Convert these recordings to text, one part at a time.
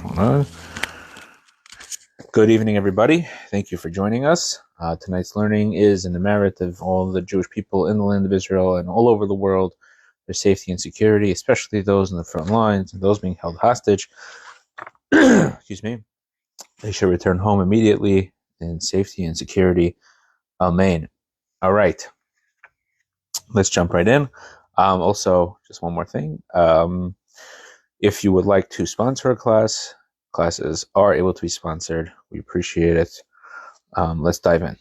going on? Good evening, everybody. Thank you for joining us. Tonight's learning is in the merit of all the Jewish people in the land of Israel and all over the world, their safety and security, especially those in the front lines and those being held hostage. Excuse me. They should return home immediately in safety and security. Amen. All right. Let's jump right in. Also, just one more thing. If you would like to sponsor a class, classes are able to be sponsored. We appreciate it. Let's dive in.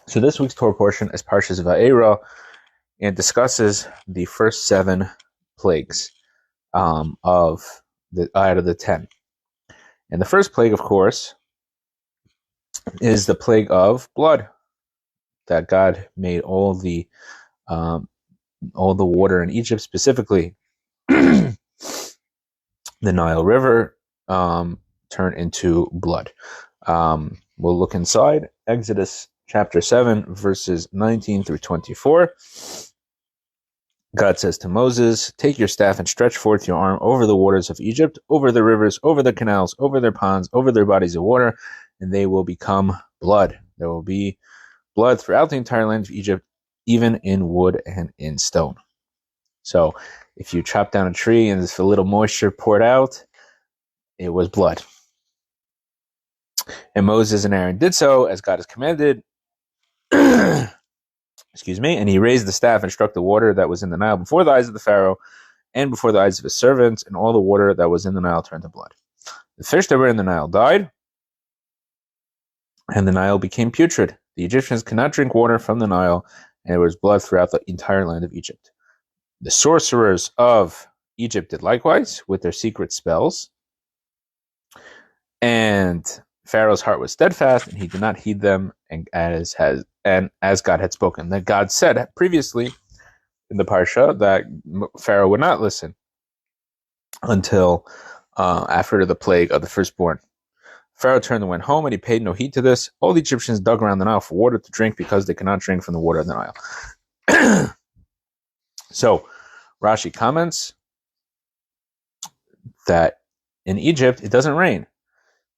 So this week's Torah portion is Parsha Va'era and discusses the first 7 plagues out of the 10. And the first plague, of course, is the plague of blood. That God made all the water in Egypt, specifically the Nile River, turn into blood. We'll look inside Exodus chapter 7, verses 19 through 24. God says to Moses, "Take your staff and stretch forth your arm over the waters of Egypt, over the rivers, over the canals, over their ponds, over their bodies of water, and they will become blood. There will be blood throughout the entire land of Egypt, even in wood and in stone." So if you chop down a tree and there's a little moisture poured out, it was blood. And Moses and Aaron did so as God has commanded. Excuse me. And he raised the staff and struck the water that was in the Nile before the eyes of the Pharaoh and before the eyes of his servants, and all the water that was in the Nile turned to blood. The fish that were in the Nile died, and the Nile became putrid. The Egyptians could not drink water from the Nile, and there was blood throughout the entire land of Egypt. The sorcerers of Egypt did likewise with their secret spells, and Pharaoh's heart was steadfast, and he did not heed them, and as God had spoken. That God said previously in the Parsha that Pharaoh would not listen until after the plague of the firstborn. Pharaoh turned and went home, and he paid no heed to this. All the Egyptians dug around the Nile for water to drink because they could not drink from the water of the Nile. So Rashi comments that in Egypt it doesn't rain.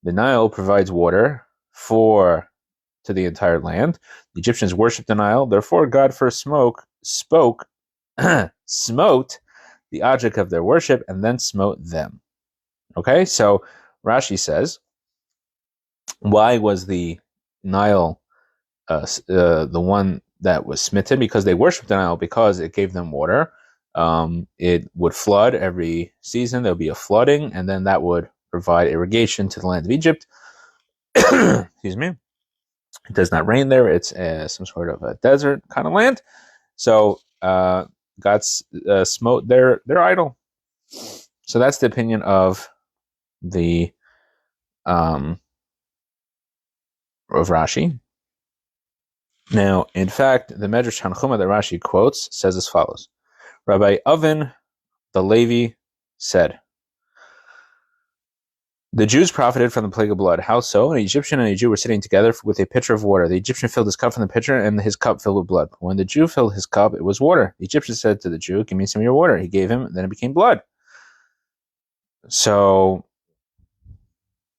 The Nile provides water to the entire land. The Egyptians worship the Nile. Therefore, God first smote the object of their worship and then smote them. Okay, so Rashi says, why was the Nile the one that was smitten? Because they worshipped the Nile, because it gave them water. It would flood every season. There would be a flooding, and then that would provide irrigation to the land of Egypt. Excuse me. It does not rain there. It's some sort of a desert kind of land. So God smote their idol. So that's the opinion of the of Rashi. Now, in fact, the Medrash Tanchuma that Rashi quotes says as follows: Rabbi Oven the Levi said, "The Jews profited from the plague of blood. How so? An Egyptian and a Jew were sitting together with a pitcher of water. The Egyptian filled his cup from the pitcher, and his cup filled with blood. When the Jew filled his cup, it was water. The Egyptian said to the Jew, 'Give me some of your water.' He gave him, and then it became blood. So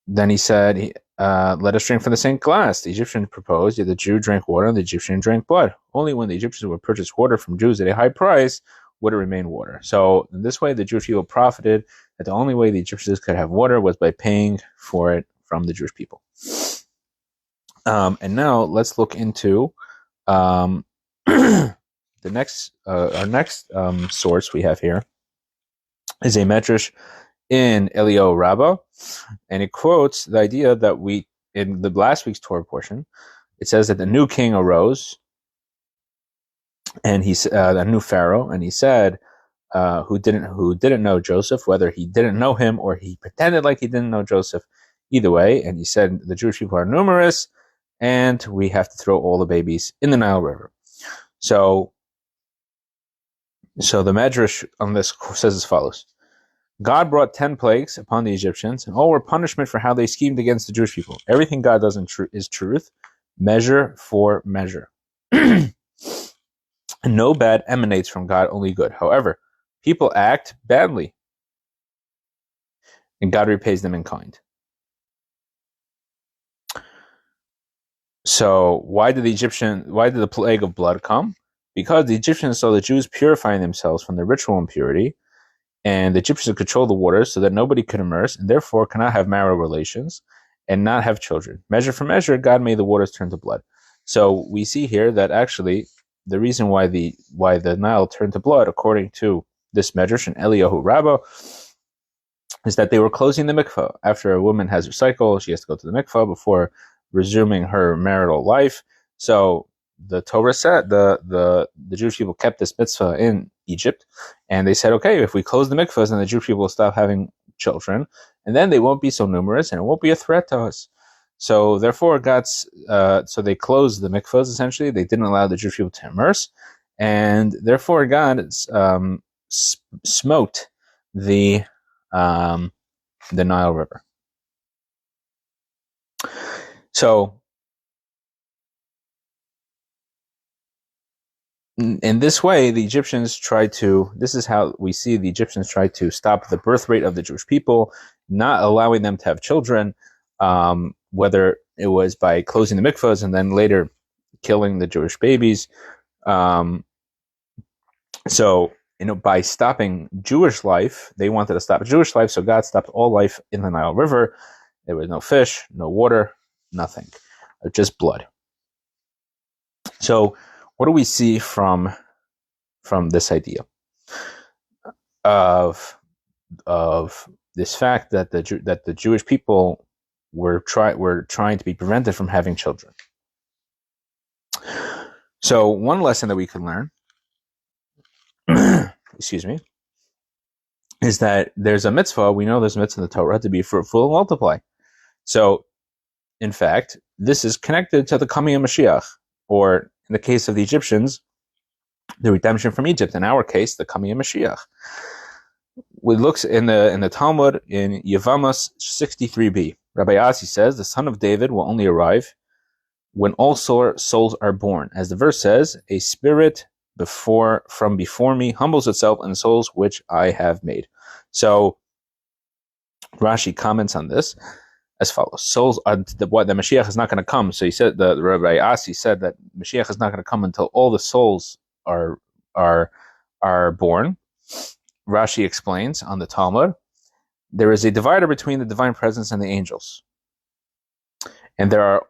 then he said, 'Let us drink from the same glass.' The Egyptian proposed, yet the Jew drank water, and the Egyptian drank blood. Only when the Egyptians would purchase water from Jews at a high price would it remain water. So in this way, the Jewish people profited, that the only way the Egyptians could have water was by paying for it from the Jewish people." And now let's look into our next source we have here is a medrash in Eliyahu Rabbah, and it quotes the idea that in the last week's Torah portion, it says that the new king arose, and a new Pharaoh, and he said, who didn't know Joseph, whether he didn't know him or he pretended like he didn't know Joseph, either way. And he said, the Jewish people are numerous, and we have to throw all the babies in the Nile River. So the Medrash on this says as follows: God brought 10 plagues upon the Egyptians, and all were punishment for how they schemed against the Jewish people. Everything God does is truth, measure for measure. And no bad emanates from God, only good. However, people act badly. and God repays them in kind. So why did the plague of blood come? Because the Egyptians saw the Jews purifying themselves from their ritual impurity, and the Egyptians controlled the waters so that nobody could immerse, and therefore cannot have marital relations and not have children. Measure for measure, God made the waters turn to blood. So we see here that actually the reason why the Nile turned to blood, according to this medrash in Eliyahu Rabbah, is that they were closing the mikvah. After a woman has her cycle, she has to go to the mikvah before resuming her marital life. So the Torah said the Jewish people kept this mitzvah in Egypt, and they said, okay, if we close the mikvahs, then the Jewish people will stop having children, and then they won't be so numerous, and it won't be a threat to us. So therefore, so they closed the mikvahs. Essentially, they didn't allow the Jewish people to immerse, and therefore God smote the Nile River. So in this way, the Egyptians this is how we see the Egyptians try to stop the birth rate of the Jewish people, not allowing them to have children, whether it was by closing the mikvahs and then later killing the Jewish babies. So, by stopping Jewish life, they wanted to stop Jewish life, so God stopped all life in the Nile River. There was no fish, no water, nothing, just blood. So, what do we see from this idea of this fact that the Jewish people were trying to be prevented from having children? So, one lesson that we can learn, excuse me, is that there's a mitzvah. We know there's a mitzvah in the Torah to be fruitful and multiply. So, in fact, this is connected to the coming of Mashiach, or in the case of the Egyptians, the redemption from Egypt. In our case, the coming of Mashiach. We look in the Talmud in Yevamos 63b. Rabbi Asi says the son of David will only arrive when all souls are born. As the verse says, a spirit from before me humbles itself in souls which I have made. So Rashi comments on this as follows: souls are the Mashiach is not going to come. So he said, the Rabbi Asi said that Mashiach is not going to come until all the souls are born. Rashi explains on the Talmud, there is a divider between the divine presence and the angels, and there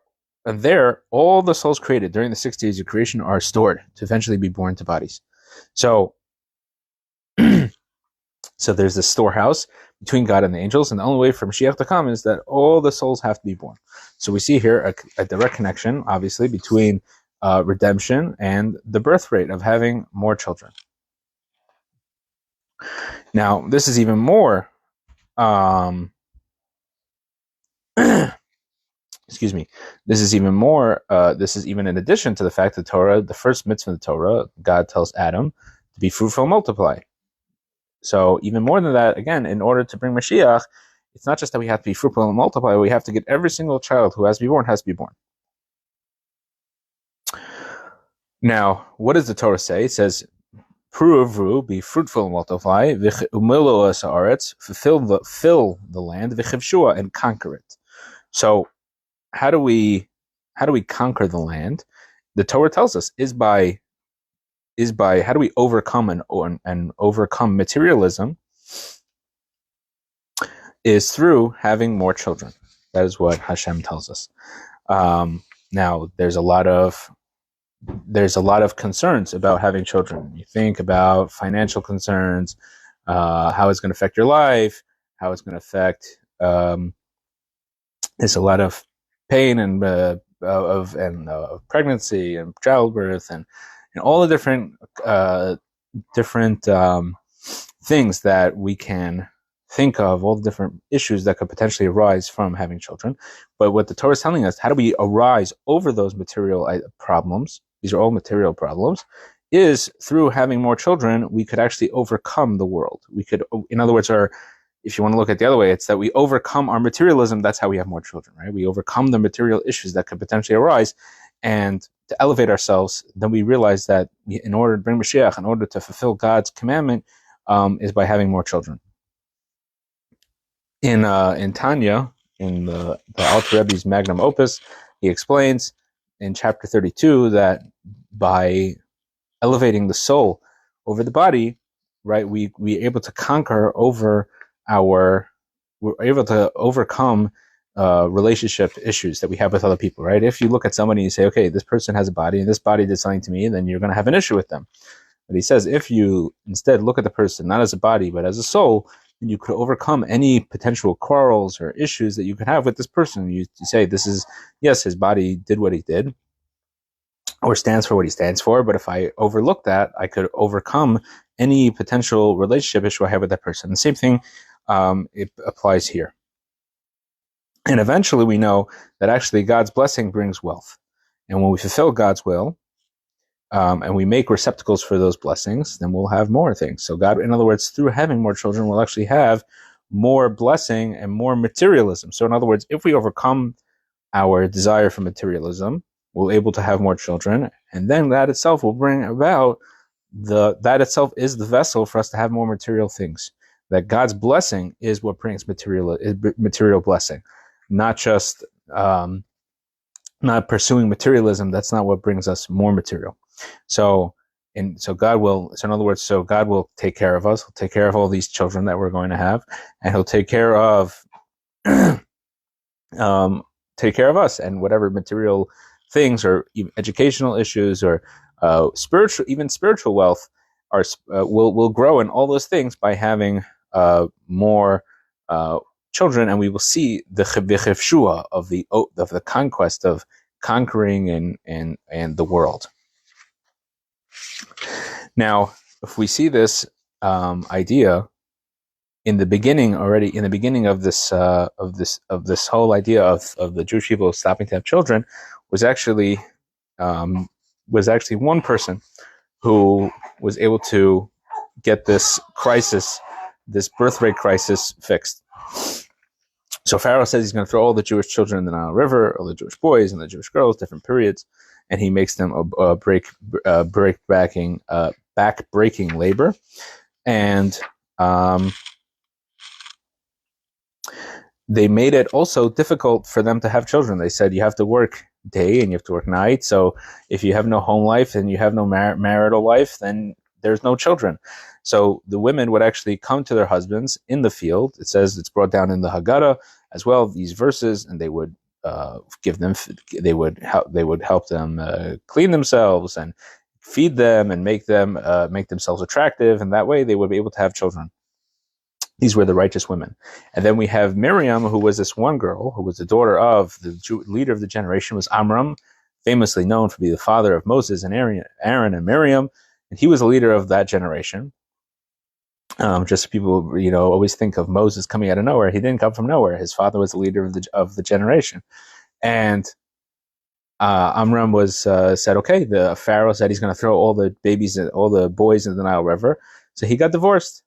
all the souls created during the 6 days of creation are stored to eventually be born to bodies. So so there's this storehouse between God and the angels, and the only way for Mashiach to come is that all the souls have to be born. So we see here a direct connection, obviously, between redemption and the birth rate of having more children. Now, this is even more, excuse me, this is even in addition to the fact that the first mitzvah in the Torah, God tells Adam to be fruitful and multiply. So even more than that, again, in order to bring Mashiach, it's not just that we have to be fruitful and multiply, we have to get every single child who has to be born. Now, what does the Torah say? It says, Puruvru, be fruitful and multiply, fill the land, v'chivshua, and conquer it. So how do we conquer the land? The Torah tells us is by how do we overcome and overcome materialism is through having more children. That is what Hashem tells us. Now there's a lot of concerns about having children. You think about financial concerns, how it's going to affect your life, how it's going to affect. There's a lot of pain and of pregnancy and childbirth and all the different things that we can think of, all the different issues that could potentially arise from having children. But what the Torah is telling us, how do we arise over those material problems? These are all material problems. Is through having more children, we could actually overcome the world. We could, in other words, if you want to look at it the other way, it's that we overcome our materialism. That's how we have more children, right? We overcome the material issues that could potentially arise, and to elevate ourselves, then we realize that in order to bring Mashiach, in order to fulfill God's commandment, is by having more children. In Tanya, in the Alter Rebbe's Magnum Opus, he explains in chapter 32 that by elevating the soul over the body, right, we're able to conquer over we're able to overcome relationship issues that we have with other people, right? If you look at somebody and you say, okay, this person has a body and this body did something to me, then you're going to have an issue with them. But he says, if you instead look at the person not as a body, but as a soul, then you could overcome any potential quarrels or issues that you could have with this person. You say, this is, yes, his body did what he did, or stands for what he stands for, but if I overlook that, I could overcome any potential relationship issue I have with that person. The same thing it applies here. And eventually we know that actually God's blessing brings wealth. And when we fulfill God's will, and we make receptacles for those blessings, then we'll have more things. So God, in other words, through having more children, we'll actually have more blessing and more materialism. So in other words, if we overcome our desire for materialism, we're able to have more children, and then that itself will bring about that itself is the vessel for us to have more material things. That God's blessing is what brings material blessing, not just not pursuing materialism. That's not what brings us more material. So God will take care of us. He'll take care of all these children that we're going to have, and he'll take care of us, and whatever material things or even educational issues or spiritual wealth will grow, in all those things by having more children, and we will see the chivshua of the conquest of conquering and the world. Now, if we see this idea in the beginning of this whole idea of the Jewish people stopping to have children, was actually one person who was able to get this birth rate crisis fixed. So Pharaoh says he's going to throw all the Jewish children in the Nile River, all the Jewish boys and the Jewish girls, different periods, and he makes them back-breaking labor, and they made it also difficult for them to have children. They said you have to work day and you have to work night. So if you have no home life and you have no marital life, then there's no children. So the women would actually come to their husbands in the field. It says it's brought down in the Haggadah as well, these verses, and they would help them clean themselves and feed them and make themselves attractive, and that way they would be able to have children. These were the righteous women. And then we have Miriam, who was this one girl, who was the daughter of the leader of the generation, was Amram, famously known to be the father of Moses and Aaron and Miriam, and he was a leader of that generation. Just people, always think of Moses coming out of nowhere. He didn't come from nowhere. His father was the leader of the generation. And Amram said, okay, the Pharaoh said he's going to throw all the babies and all the boys in the Nile River. So he got divorced.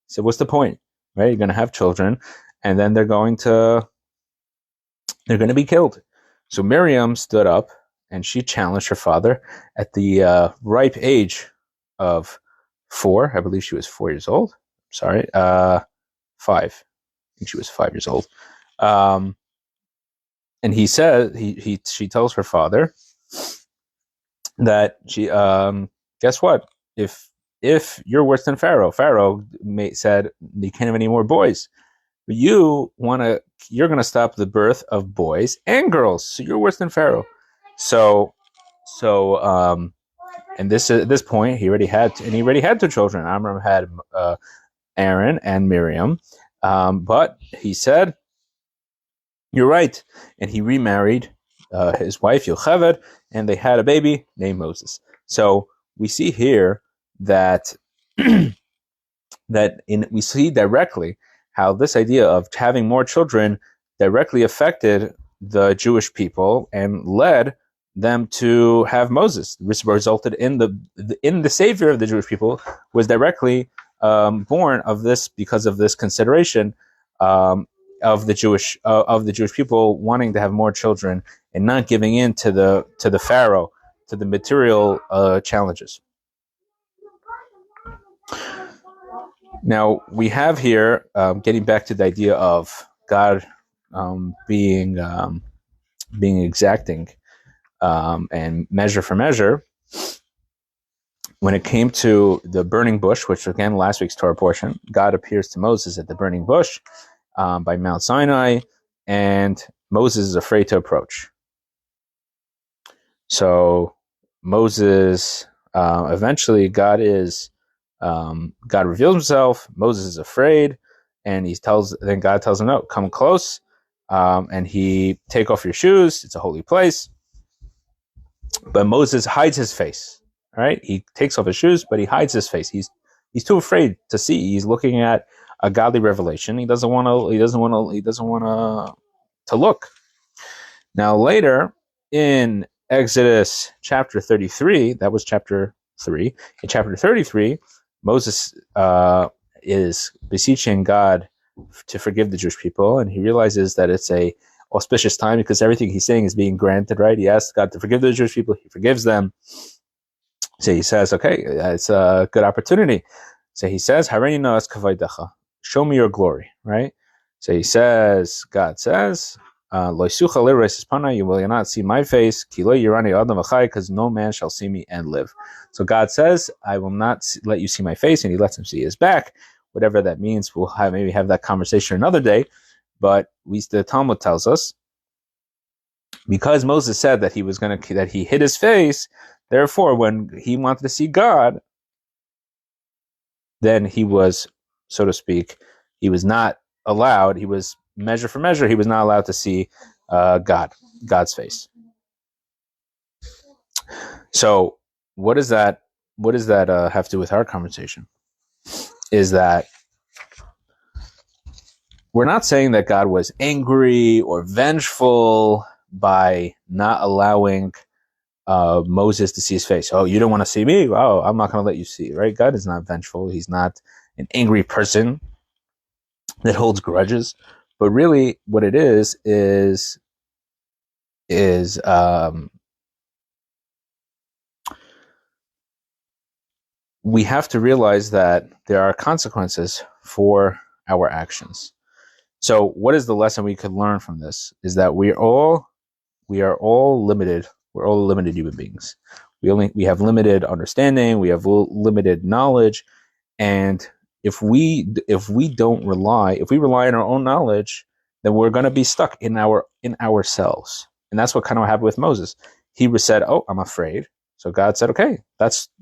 He said, what's the point? Right? You're going to have children, and then they're going to be killed. So Miriam stood up and she challenged her father at the ripe age of 4. I believe she was 4 years old. Sorry, 5. I think she was 5 years old. And he said, she tells her father that she, guess what? If you're worse than Pharaoh said you can't have any more boys. But you're going to stop the birth of boys and girls. So you're worse than Pharaoh. So, and at this point, he already had 2 children. Amram had Aaron and Miriam, but he said, "You're right," and he remarried his wife Yocheved, and they had a baby named Moses. So we see here that we see directly how this idea of having more children directly affected the Jewish people and led them to have Moses. This resulted in the savior of the Jewish people was directly born of this, because of this consideration of the Jewish people wanting to have more children and not giving in to the Pharaoh, to the material challenges. Now, we have here, getting back to the idea of God being exacting and measure for measure. When it came to the burning bush, which again, last week's Torah portion, God appears to Moses at the burning bush by Mount Sinai, and Moses is afraid to approach. So Moses, eventually God reveals himself. Moses is afraid, and then God tells him, no, come close. And he take off your shoes. It's a holy place. But Moses hides his face. All right. He takes off his shoes, but he hides his face. He's too afraid to see. He's looking at a godly revelation. He doesn't want to look. Now later in Exodus chapter 33, that was chapter 3. In chapter 33, Moses is beseeching God to forgive the Jewish people, and he realizes that it's a auspicious time because everything he's saying is being granted, right? He asks God to forgive the Jewish people. He forgives them. So he says, okay, it's a good opportunity. So he says, Hareini na'as kavaydecha, show me your glory, right? So he says, God says, Lo yisucha lireis hispana, you will not see my face, ki lo yirani adam v'chai, because no man shall see me and live. So God says, I will not let you see my face, and he lets him see his back. Whatever that means, we'll maybe have that conversation another day. But the Talmud tells us, because Moses said that that he hid his face, therefore, when he wanted to see God, then he was, so to speak, he was not allowed. He was measure for measure. He was not allowed to see God's face. So, what does that have to do with our conversation? Is that we're not saying that God was angry or vengeful by not allowing Moses to see his face. Oh, you don't want to see me? Oh, I'm not going to let you see, right? God is not vengeful. He's not an angry person that holds grudges. But really, what it is we have to realize that there are consequences for our actions. So what is the lesson we could learn from this? Is that we are all limited. We're all limited human beings. We have limited understanding. We have limited knowledge. And if we rely on our own knowledge, then we're going to be stuck in ourselves. And that's what kind of happened with Moses. He said, "Oh, I'm afraid." So God said, "Okay,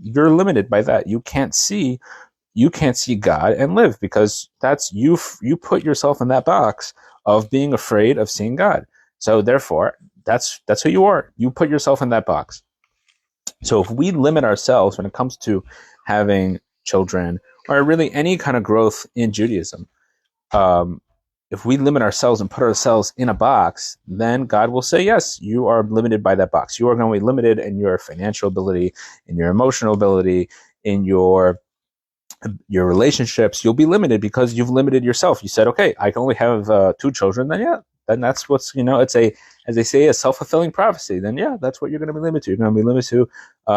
you're limited by that. You can't see God and live because that's you put yourself in that box of being afraid of seeing God. So therefore, that's who you are. You put yourself in that box." So if we limit ourselves when it comes to having children or really any kind of growth in Judaism, if we limit ourselves and put ourselves in a box, then God will say, yes, you are limited by that box. You are going to be limited in your financial ability, in your emotional ability, in your relationships. You'll be limited because you've limited yourself. You said, okay, I can only have 2 children. Then that's what's, it's as they say, a self-fulfilling prophecy. Then that's what you're going to be limited to. You're going to be limited to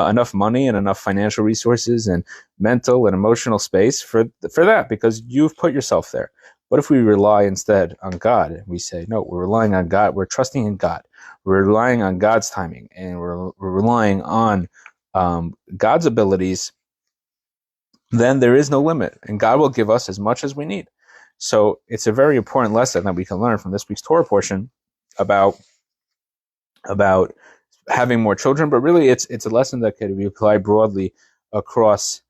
enough money and enough financial resources and mental and emotional space for that because you've put yourself there. But if we rely instead on God and we say, no, we're relying on God, we're trusting in God, we're relying on God's timing, and we're relying on God's abilities, then there is no limit, and God will give us as much as we need. So it's a very important lesson that we can learn from this week's Torah portion about having more children, but really it's a lesson that could be applied broadly across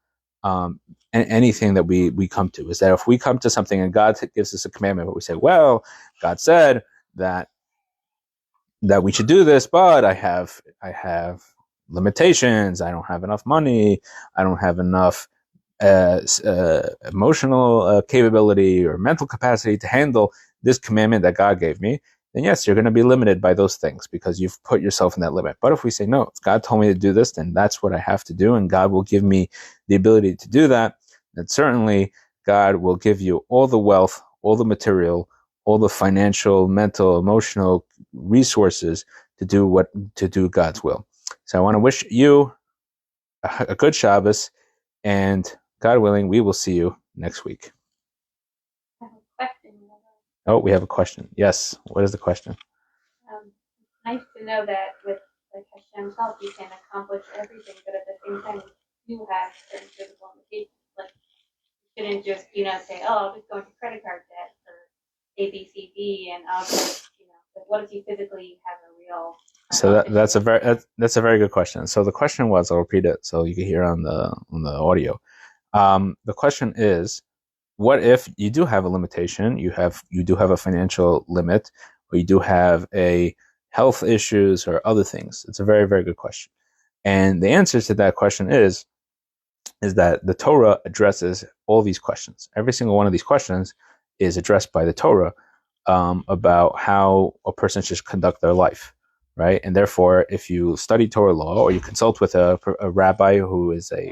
anything that we come to. Is that if we come to something and God gives us a commandment, but we say, well, God said that we should do this, but I have limitations. I don't have enough money. I don't have enough emotional capability or mental capacity to handle this commandment that God gave me, then yes, you're going to be limited by those things because you've put yourself in that limit. But if we say, no, if God told me to do this, then that's what I have to do, and God will give me the ability to do that, then certainly God will give you all the wealth, all the material, all the financial, mental, emotional resources to do God's will. So I want to wish you a good Shabbos, and God willing, we will see you next week. I have a question. Oh, we have a question. Yes. What is the question? It's nice to know that with Hashem's help, you can accomplish everything, but at the same time, you have certain physical limitations. Like, you shouldn't just, say, oh, I'll just go into credit card debt for A, B, C, D, and I'll just, but what if you physically have a real... So that's a very good question. So the question was, I'll repeat it so you can hear on the audio. The question is, what if you do have a limitation? You do have a financial limit, or you do have a health issues or other things. It's a very, very good question. And the answer to that question is that the Torah addresses all these questions. Every single one of these questions is addressed by the Torah about how a person should conduct their life, right? And therefore, if you study Torah law or you consult with a rabbi who is a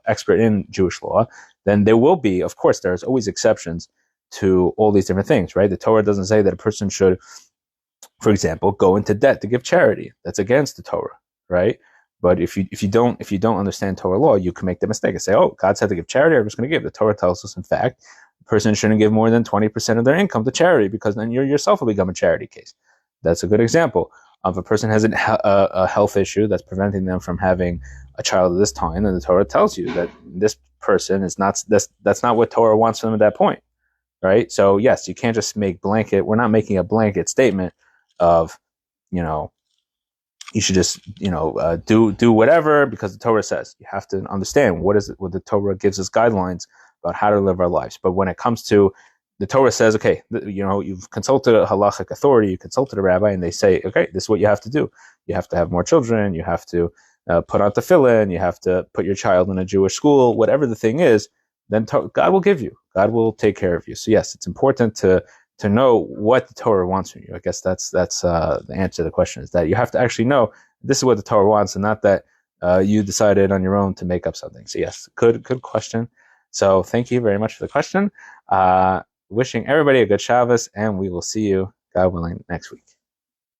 expert in Jewish law, then there will be, of course, there's always exceptions to all these different things, right? The Torah doesn't say that a person should, for example, go into debt to give charity. That's against the Torah, right? But if you don't understand Torah law, you can make the mistake and say, "Oh, God said to give charity. I'm just going to give." The Torah tells us, in fact, a person shouldn't give more than 20% of their income to charity, because then you yourself will become a charity case. That's a good example of a person has a health issue that's preventing them from having a child at this time, and the Torah tells you that this person is not. That's not what Torah wants from them at that point, right? So yes, you can't just make blanket. We're not making a blanket statement of, you should just, do whatever because the Torah says. You have to understand what the Torah gives us guidelines about how to live our lives. But when it comes to the Torah says, okay, you've consulted a halachic authority, you consulted a rabbi, and they say, okay, this is what you have to do. You have to have more children. You have to put on tefillin. You have to put your child in a Jewish school. Whatever the thing is, then God will give you. God will take care of you. So yes, it's important to know what the Torah wants from you. I guess that's the answer to the question, is that you have to actually know this is what the Torah wants, and not that you decided on your own to make up something. So yes, good question. So thank you very much for the question. Wishing everybody a good Shabbos, and we will see you, God willing, next week.